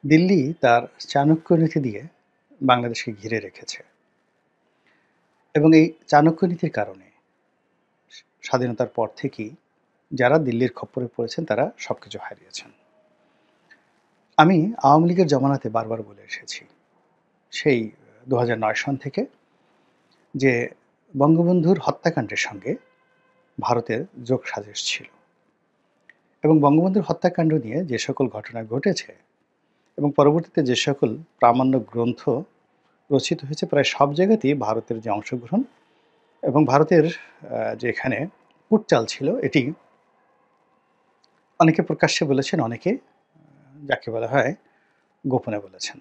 দিল্লি তার চাণক্য নীতি দিয়ে বাংলাদেশকে ঘিরে রেখেছে এবং এই চাণক্য নীতির কারণে স্বাধীনতার পর থেকেই যারা দিল্লির খপ্পরে পড়েছেন তারা সবকিছু হারিয়েছেন। আমি আওয়ামী লীগের জমানাতে বারবার বলে এসেছি, সেই ২০০৯ সন থেকে, যে বঙ্গবন্ধুর হত্যাকাণ্ডের সঙ্গে ভারতের যোগসাজশ ছিল এবং বঙ্গবন্ধুর হত্যাকাণ্ড নিয়ে যে সকল ঘটনা ঘটেছে এবং পরবর্তীতে যে সকল প্রামাণ্য গ্রন্থ রচিত হয়েছে, প্রায় সব জায়গাতেই ভারতের যে অংশগ্রহণ এবং ভারতের যে এখানে কূটচাল ছিল, এটি অনেকে প্রকাশ্যে বলেছেন, অনেকে যাকে বলা হয় গোপনে বলেছেন।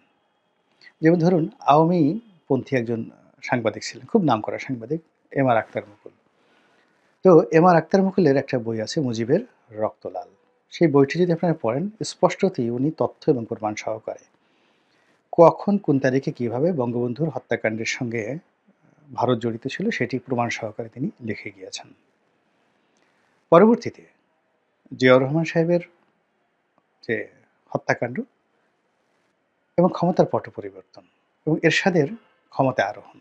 যেমন ধরুন, আওয়ামী পন্থী একজন সাংবাদিক ছিলেন, খুব নামকরা সাংবাদিক, এম আর আক্তার মুকুল। তো এম আর আক্তার মুকুলের একটা বই আছে, মুজিবের রক্তলাল। সেই বইটি যদি আপনারা পড়েন, স্পষ্টতই উনি তথ্য এবং প্রমাণ সহকারে কখন কোন তারিখে কিভাবে বঙ্গবন্ধুর হত্যাকাণ্ডের সঙ্গে ভারত জড়িত ছিল সেটি প্রমাণ সহকারে তিনি লিখে গিয়েছেন। পরবর্তীতে জিয়াউর রহমান সাহেবের যে হত্যাকাণ্ড এবং ক্ষমতার পট পরিবর্তন এবং এরশাদের ক্ষমতায় আরোহণ,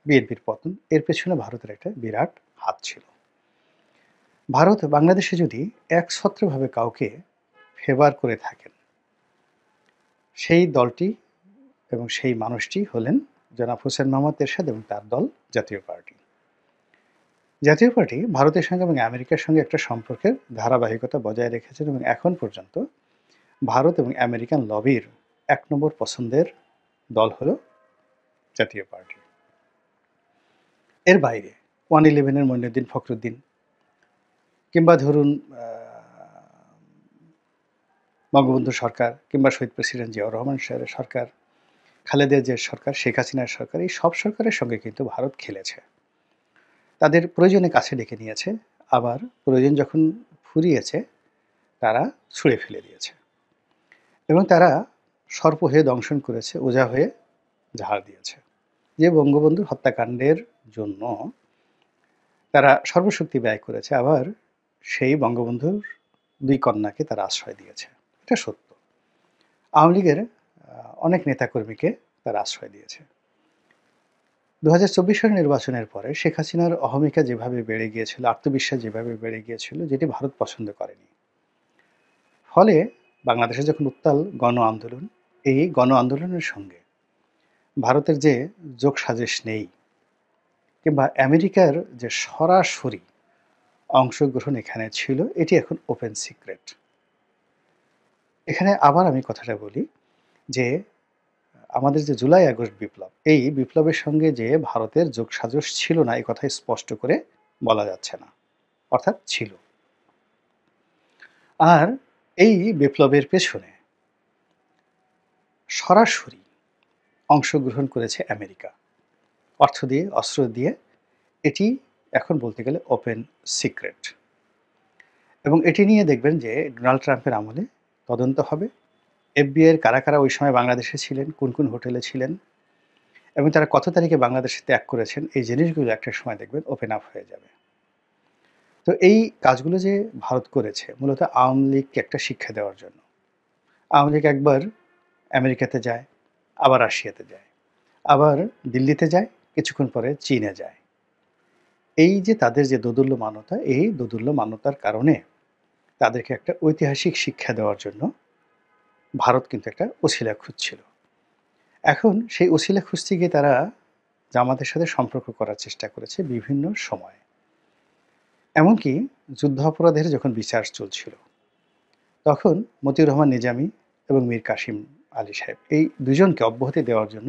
বিএনপির পতন, এর পেছনে ভারতের একটা বিরাট হাত ছিল। ভারত বাংলাদেশে যদি একছত্রভাবে কাউকে ফেভার করে থাকেন, সেই দলটি এবং সেই মানুষটি হলেন জনাব হোসেন মোহাম্মদ এরশাদ এবং তার দল জাতীয় পার্টি। জাতীয় পার্টি ভারতের সঙ্গে এবং আমেরিকার সঙ্গে একটা সম্পর্কের ধারাবাহিকতা বজায় রেখেছেন এবং এখন পর্যন্ত ভারত এবং আমেরিকান লবির ১ নম্বর পছন্দের দল হলো জাতীয় পার্টি। এর বাইরে 111-এর মঈনুদ্দিন ফখরুদ্দিন, কিংবা ধরুন বঙ্গবন্ধু সরকার, কিংবা শহীদ প্রেসিডেন্ট জিয়াউর রহমান সাহেবের সরকার, খালেদা জিয়ার সরকার, শেখ হাসিনার সরকার, এই সব সরকারের সঙ্গে কিন্তু ভারত খেলেছে। তাদের প্রয়োজনে কাছে ডেকে নিয়েছে, আবার প্রয়োজন যখন ফুরিয়েছে তারা ছুঁড়ে ফেলে দিয়েছে এবং তারা সর্প হয়ে দংশন করেছে, ওঝা হয়ে ঝাড় দিয়েছে। যে বঙ্গবন্ধুর হত্যাকাণ্ডের জন্য তারা সর্বশক্তি ব্যয় করেছে, আবার সেই বঙ্গবন্ধুর 2 কন্যাকে তারা আশ্রয় দিয়েছে। এটা সত্য। আওয়ামী লীগের অনেক নেতাকর্মীকে তারা আশ্রয় দিয়েছে। ২০২৪ সালের নির্বাচনের পরে শেখ হাসিনার অহমিকা যেভাবে বেড়ে গিয়েছিল, আত্মবিশ্বাস যেভাবে বেড়ে গিয়েছিল, যেটি ভারত পছন্দ করেনি। ফলে বাংলাদেশে যখন উত্তাল গণ আন্দোলন, এই গণ আন্দোলনের সঙ্গে ভারতের যে যোগসাজশ নেই, কিংবা আমেরিকার যে সরাসরি অংশগ্রহণ এখানে ছিল, এটি এখন ওপেন সিক্রেট। এখানে আবার আমি কথাটা বলি যে আমাদের যে জুলাই আগস্ট বিপ্লব, এই বিপ্লবের সঙ্গে যে ভারতের যোগসাজশ ছিল না, এই কথা স্পষ্ট করে বলা যাচ্ছে না, অর্থাৎ ছিল। আর এই বিপ্লবের পেছনে সরাসরি অংশগ্রহণ করেছে আমেরিকা, অর্থ দিয়ে, অস্ত্র দিয়ে। এটি এখন বলতে গেলে ওপেন সিক্রেট এবং এটি নিয়ে দেখবেন যে ডোনাল্ড ট্রাম্পের আমলে তদন্ত হবে। এফবিআইয়ের কারা কারা ওই সময় বাংলাদেশে ছিলেন, কোন কোন হোটেলে ছিলেন এবং তারা কত তারিখে বাংলাদেশে ত্যাগ করেছেন, এই জিনিসগুলো একটা সময় দেখবেন ওপেন আপ হয়ে যাবে। তো এই কাজগুলো যে ভারত করেছে মূলত আওয়ামী লীগকে একটা শিক্ষা দেওয়ার জন্য। আওয়ামী লীগ একবার আমেরিকাতে যায়, আবার রাশিয়াতে যায়, আবার দিল্লিতে যায়, কিছুক্ষণ পরে চীনে যায়। এই যে তাদের যে দোদুল্যমানতা, এই দোদুল্যমানতার কারণে তাদেরকে একটা ঐতিহাসিক শিক্ষা দেওয়ার জন্য ভারত কিন্তু একটা ওসিলা খুঁজছিল। এখন সেই ওসিলা খুঁজতে গিয়ে তারা জামাতের সাথে সম্পর্ক করার চেষ্টা করেছে বিভিন্ন সময়ে। এমনকি যুদ্ধাপরাধের যখন বিচার চলছিল, তখন মতিউর রহমান নিজামী এবং মীর কাসিম আলী সাহেব, এই দুজনকে অব্যাহতি দেওয়ার জন্য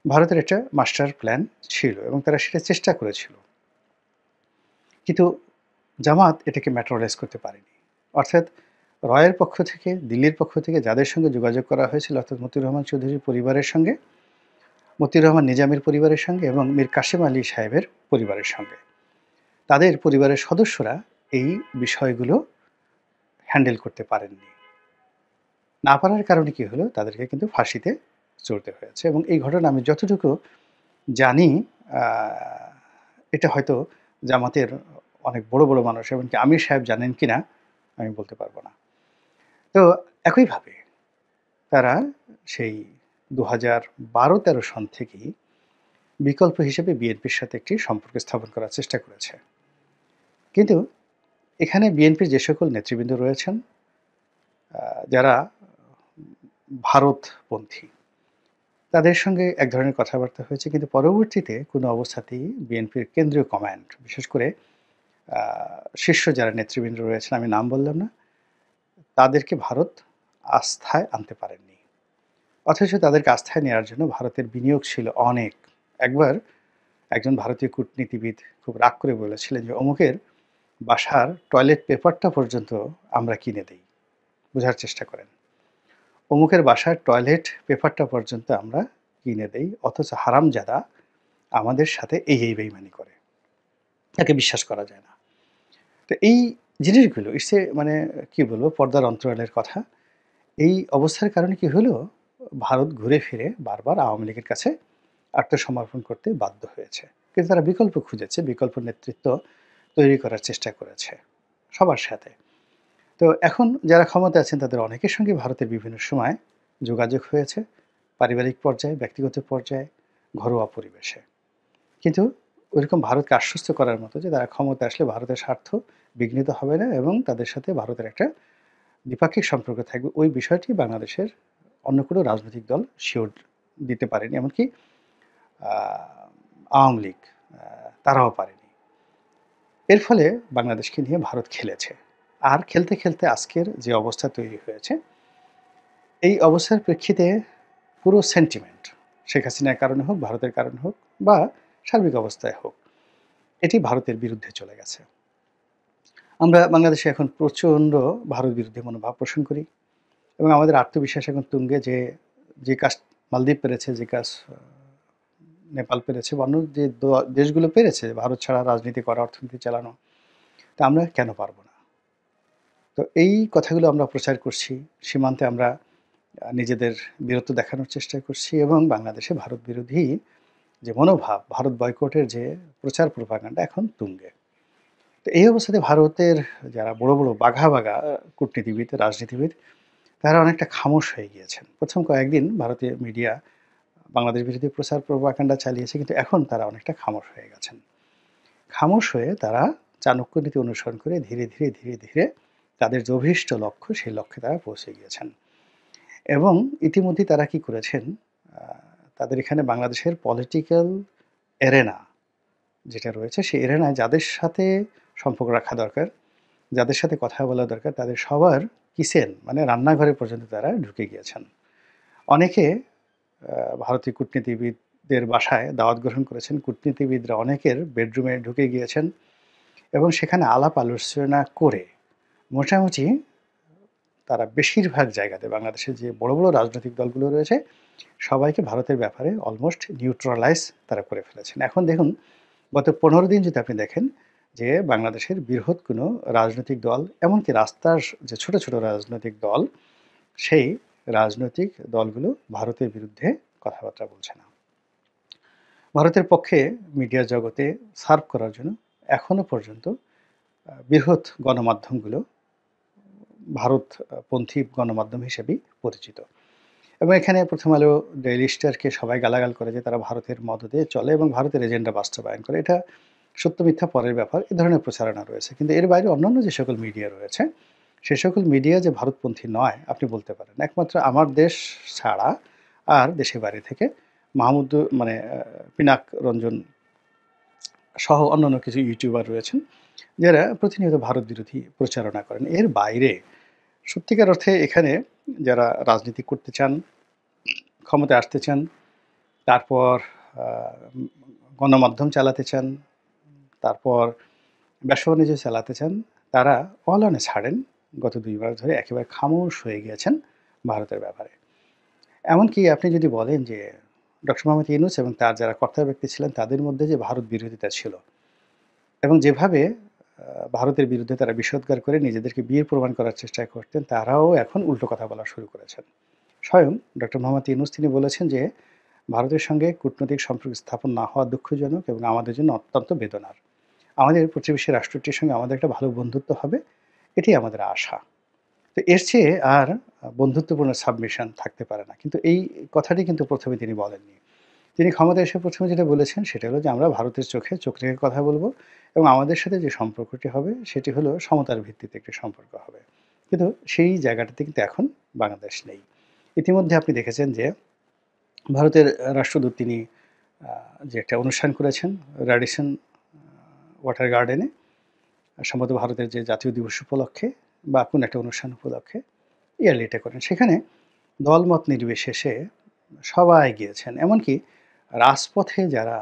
ভারতের একটা মাস্টার প্ল্যান ছিল এবং তারা সেটা চেষ্টা করেছিল। কিন্তু জামাত এটাকে ম্যাটেরিয়ালাইজ করতে পারেনি। অর্থাৎ রয়ের পক্ষ থেকে, দিল্লির পক্ষ থেকে যাদের সঙ্গে যোগাযোগ করা হয়েছিল, অর্থাৎ মতিউর রহমান চৌধুরীর পরিবারের সঙ্গে, মতিউর রহমান নিজামীর পরিবারের সঙ্গে এবং মীর কাসিম আলী সাহেবের পরিবারের সঙ্গে, তাদের পরিবারের সদস্যরা এই বিষয়গুলো হ্যান্ডেল করতে পারেননি। না পারার কারণে কি হলো, তাদেরকে কিন্তু ফাঁসিতে চড়তে হয়েছে এবং এই ঘটনা আমি যতটুকু জানি, এটা হয়তো জামাতের অনেক বড় বড় মানুষ, এমনকি আমির সাহেব জানেন কিনা আমি বলতে পারবো না। তো একইভাবে তারা সেই ২০১২-১৩ সন থেকেই বিকল্প হিসেবে বিএনপির সাথে একটি সম্পর্ক স্থাপন করার চেষ্টা করেছে। কিন্তু এখানে বিএনপির যে সকল নেতৃবৃন্দ রয়েছেন, যারা ভারতপন্থী, তাদের সঙ্গে এক ধরনের কথাবার্তা হয়েছে, কিন্তু পরবর্তীতে কোনো অবস্থাতেই বিএনপির কেন্দ্রীয় কমান্ড, বিশেষ করে শীর্ষ যারা নেতৃবৃন্দ রয়েছেন, আমি নাম বললাম না, তাদেরকে ভারত আস্থায় আনতে পারেননি। অথচ তাদেরকে আস্থায় নেওয়ার জন্য ভারতের বিনিয়োগ ছিল অনেক। একবার একজন ভারতীয় কূটনীতিবিদ খুব রাগ করে বলেছিলেন যে, অমুকের বাসার টয়লেট পেপারটা পর্যন্ত আমরা কিনে দেই। বোঝার চেষ্টা করেন। অমুকের বাসার টয়লেট পেপারটা পর্যন্ত আমরা কিনে দেই, অথচ হারামজাদা আমাদের সাথে এই বেইমানি করে। তাকে বিশ্বাস করা যায় না। তো এই জিনিসগুলো মানে কি বলবো, পর্দার অন্তরালের কথা। এই অবস্থার কারণে কি হলো, ভারত ঘুরে ফিরে বারবার আওয়ামী লীগের কাছে আত্মসমর্পণ করতে বাধ্য হয়েছে। কিন্তু তারা বিকল্প খুঁজেছে, বিকল্প নেতৃত্ব তৈরি করার চেষ্টা করেছে সবার সাথে। তো এখন যারা ক্ষমতায় আছেন তাদের অনেকের সঙ্গে ভারতের বিভিন্ন সময় যোগাযোগ হয়েছে, পারিবারিক পর্যায়ে, ব্যক্তিগত পর্যায়ে, ঘরোয়া পরিবেশে। কিন্তু ওইরকম ভারতকে আশ্বস্ত করার মতো যে তারা ক্ষমতায় আসলে ভারতের স্বার্থ বিঘ্নিত হবে না এবং তাদের সাথে ভারতের একটা দ্বিপাক্ষিক সম্পর্ক থাকবে, ওই বিষয়টি বাংলাদেশের অন্য কোনো রাজনৈতিক দল শিওর দিতে পারেনি। এমনকি আওয়ামী লীগ তারাও পারেনি। এর ফলে বাংলাদেশকে নিয়ে ভারত খেলেছে। আর খেলতে খেলতে আজকের যে অবস্থা তৈরি হয়েছে, এই অবস্থার প্রেক্ষিতে পুরো সেন্টিমেন্ট, শেখ হাসিনার কারণে হোক, ভারতের কারণে হোক, বা সার্বিক অবস্থায় হোক, এটি ভারতের বিরুদ্ধে চলে গেছে। আমরা বাংলাদেশে এখন প্রচণ্ড ভারত বিরোধী মনোভাব পোষণ করি এবং আমাদের আত্মবিশ্বাস এখন তুঙ্গে যে যে কাজ মালদ্বীপ পেরেছে, যে কাজ নেপাল পেরেছে, বা অন্য যে দেশগুলো পেরেছে ভারত ছাড়া রাজনীতি করা, অর্থনীতি চালানো, তা আমরা কেন পারবো না? তো এই কথাগুলো আমরা প্রচার করছি, সীমান্তে আমরা নিজেদের বীরত্ব দেখানোর চেষ্টা করছি এবং বাংলাদেশে ভারত বিরোধী যে মনোভাব, ভারত বয়কটের যে প্রচার প্রপাগান্ডা এখন তুঙ্গে। তো এই অবস্থাতে ভারতের যারা বড় বড় বাঘা বাঘা কূটনীতিবিদ, রাজনীতিবিদ, তারা অনেকটা খামোশ হয়ে গিয়েছেন। প্রথম কয়েকদিন ভারতীয় মিডিয়া বাংলাদেশ বিরোধী প্রচার প্রপাগান্ডা চালিয়েছে, কিন্তু এখন তারা অনেকটা খামোশ হয়ে গেছেন। খামোশ হয়ে তারা চাণক্য নীতি অনুসরণ করে ধীরে ধীরে ধীরে ধীরে তাদের যে অভীষ্ট লক্ষ্য, সেই লক্ষ্যে তারা পৌঁছে গিয়েছেন। এবং ইতিমধ্যে তারা কি করেছেন, তাদের এখানে বাংলাদেশের পলিটিক্যাল এরেনা যেটা রয়েছে, সেই এরেনায় যাদের সাথে সম্পর্ক রাখা দরকার, যাদের সাথে কথা বলা দরকার, তাদের সবার কিচেন মানে রান্নাঘরে পর্যন্ত তারা ঢুকে গিয়েছেন। অনেকে ভারতীয় কূটনীতিবিদদের বাসায় দাওয়াত গ্রহণ করেছেন, কূটনীতিবিদরা অনেকের বেডরুমে ঢুকে গিয়েছেন এবং সেখানে আলাপ আলোচনা করে মোটামুটি তারা বেশিরভাগ জায়গাতে বাংলাদেশের যে বড় বড় রাজনৈতিক দলগুলো রয়েছে সবাইকে ভারতের ব্যাপারে অলমোস্ট নিউট্রালাইজ তারা করে ফেলেছেন। এখন দেখুন, গত 15 দিন যদি আপনি দেখেন যে বাংলাদেশের বৃহৎ কোনো রাজনৈতিক দল, এমনকি রাস্তার যে ছোট ছোট রাজনৈতিক দল, সেই রাজনৈতিক দলগুলো ভারতের বিরুদ্ধে কথাবার্তা বলছে না। ভারতের পক্ষে মিডিয়া জগতে সার্ভ করার জন্য এখনো পর্যন্ত বৃহৎ গণমাধ্যমগুলো ভারতপন্থী গণমাধ্যম হিসেবেই পরিচিত। এবং এখানে প্রথম আলো, ডেইলি স্টারকে সবাই গালাগাল করে যে তারা ভারতের মদদে চলে এবং ভারতের এজেন্ডা বাস্তবায়ন করে। এটা সত্য মিথ্যা পরের ব্যাপার, এ ধরনের প্রচারণা রয়েছে। কিন্তু এর বাইরে অন্যান্য যে সকল মিডিয়া রয়েছে, সে সকল মিডিয়া যে ভারতপন্থী নয় আপনি বলতে পারেন। একমাত্র আমার দেশ ছাড়া আর দেশের বাইরে থেকে মাহমুদ মানে পিনাক রঞ্জন সহ অন্যান্য কিছু ইউটিউবার রয়েছেন যারা প্রতিনিয়ত ভারত বিরোধী প্রচারণা করেন। এর বাইরে সত্যিকার অর্থে এখানে যারা রাজনীতি করতে চান, ক্ষমতায় আসতে চান, তারপর গণমাধ্যম চালাতে চান, তারপর ব্যবসা-বাণিজ্য চালাতে চান, তারা অলানে ছাড়েন। গত ২ মাস ধরে একেবারে খামোশ হয়ে গিয়েছেন ভারতের ব্যাপারে। এমনকি আপনি যদি বলেন যে ডক্টর মোহাম্মদ ইউনূস এবং তার যারা কর্তা ব্যক্তি ছিলেন তাদের মধ্যে যে ভারত বিরোধিতা ছিল এবং যেভাবে ভারতের বিরুদ্ধে তারা বিষোদ্গার করে নিজেদেরকে বীর প্রমাণ করার চেষ্টা করতেন, তারাও এখন উল্টো কথা বলা শুরু করেছেন। স্বয়ং ডক্টর মোহাম্মদ ইউনূস তিনি বলেছেন যে ভারতের সঙ্গে কূটনৈতিক সম্পর্ক স্থাপন না হওয়া দুঃখজনক এবং আমাদের জন্য অত্যন্ত বেদনার। আমাদের প্রতিবেশী রাষ্ট্রটির সঙ্গে আমাদের একটা ভালো বন্ধুত্ব হবে, এটি আমাদের আশা। তো এর চেয়ে আর বন্ধুত্বপূর্ণ সাবমিশন থাকতে পারে না। কিন্তু এই কথাটি কিন্তু ১ম এ তিনি বলেননি। তিনি ক্ষমতায় এসে ১ম এ যেটা বলেছেন সেটা হলো যে, আমরা ভারতের চোখে চোখ রেখে কথা বলব এবং আমাদের সাথে যে সম্পর্কটি হবে সেটি হলো সমতার ভিত্তিতে একটি সম্পর্ক হবে। কিন্তু সেই জায়গাটাতে কিন্তু এখন বাংলাদেশ নেই। ইতিমধ্যে আপনি দেখেছেন যে ভারতের রাষ্ট্রদূত তিনি আ যে একটা অনুষ্ঠান করেছেন র্যাডিসন ওয়াটার গার্ডেনে সম্ভবত ভারতের যে জাতীয় দিবস উপলক্ষে বা কোনো একটা অনুষ্ঠান উপলক্ষে ইয়ারলি এটা করেন। সেখানে দলমত নির্বিশেষে সবাই গিয়েছেন। এমনকি রাজপথে যারা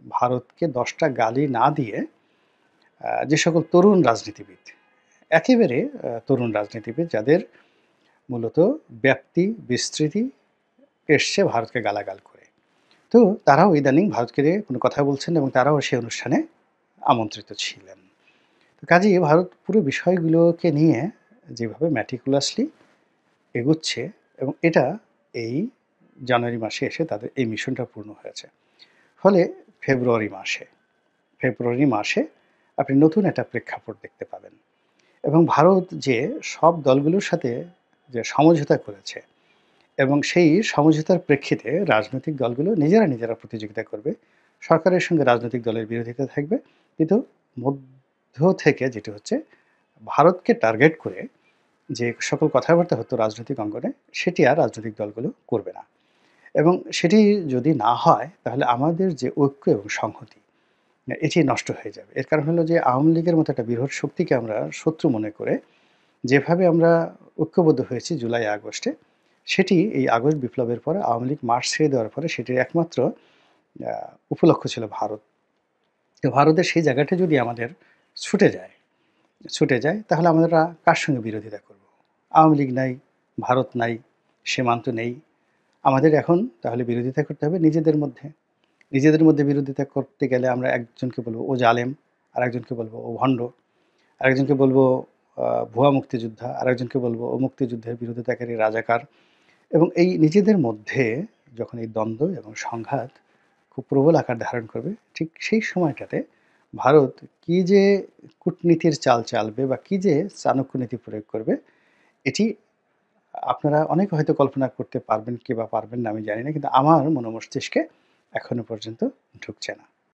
ভারতকে ১০ টা গালি না দিয়ে যে সকল তরুণ রাজনীতিবিদ, একেবারে তরুণ রাজনীতিবিদ যাদের মূলত ব্যাপ্তি, বিস্তৃতি এসছে ভারতকে গালাগাল করে। তো তারাও ইদানিং ভারতকে নিয়ে কোনো কথা বলছেন এবং তারাও সেই অনুষ্ঠানে আমন্ত্রিত ছিলেন। তো কাজেই ভারত পুরো বিষয়গুলোকে নিয়ে যেভাবে meticulously এগুচ্ছে এবং এটা এই জানুয়ারি মাসে এসে তাদের এই মিশনটা পূর্ণ হয়েছে। ফলে ফেব্রুয়ারি মাসে ফেব্রুয়ারি মাসে আপনি নতুন একটা প্রেক্ষাপট দেখতে পাবেন এবং ভারত যে সব দলগুলোর সাথে যে সমঝোতা করেছে এবং সেই সমঝোতার প্রেক্ষিতে রাজনৈতিক দলগুলো নিজেরা প্রতিযোগিতা করবে। সরকারের সঙ্গে রাজনৈতিক দলের বিরোধিতা থাকবে। কিন্তু মধ্য থেকে যেটি হচ্ছে ভারতকে টার্গেট করে যে সকল কথাবার্তা হতো রাজনৈতিক অঙ্গনে সেটি আর রাজনৈতিক দলগুলো করবে না। এবং সেটি যদি না হয় তাহলে আমাদের যে ঐক্য এবং সংহতি এটি নষ্ট হয়ে যাবে। এর কারণ হলো যে আওয়ামী লীগের মতো একটা বৃহৎ শক্তিকে আমরা শত্রু মনে করে যেভাবে আমরা ঐক্যবদ্ধ হয়েছি জুলাই আগস্টে, সেটি এই আগস্ট বিপ্লবের পরে আওয়ামী লীগ মাঠ ছেড়ে দেওয়ার পরে সেটির একমাত্র আ উপলক্ষ ছিল ভারত। তো ভারতের সেই জায়গাটা যদি আমাদের ছুটে যায় ছুটে যায় তাহলে আমরা কার সঙ্গে বিরোধিতা করব? আওয়ামী লীগ নাই, ভারত নাই, সীমান্ত নেই। আমাদের এখন তাহলে বিরোধিতা করতে হবে নিজেদের মধ্যে। নিজেদের মধ্যে বিরোধিতা করতে গেলে আমরা একজনকে বলব ও জালেম, আরেকজনকে বলব ও ভণ্ড, আরেকজনকে বলব আ ভুয়া মুক্তিযোদ্ধা, আরেকজনকে বলব ও মুক্তিযুদ্ধের বিরোধিতাকারী রাজাকার এবং এই নিজেদের মধ্যে যখন এই দ্বন্দ্ব এবং সংঘাত খুব প্রবল আকার ধারণ করবে, ঠিক সেই সময়টাতে ভারত কী যে কূটনীতির চাল চালবে বা কী যে চাণক্য নীতি প্রয়োগ করবে, এটি আপনারা অনেকে হয়তো কল্পনা করতে পারবেন কি বা পারবেন না আমি জানি না। কিন্তু আমার মনোমস্তিষ্কে এখনো পর্যন্ত ঢুকছে না।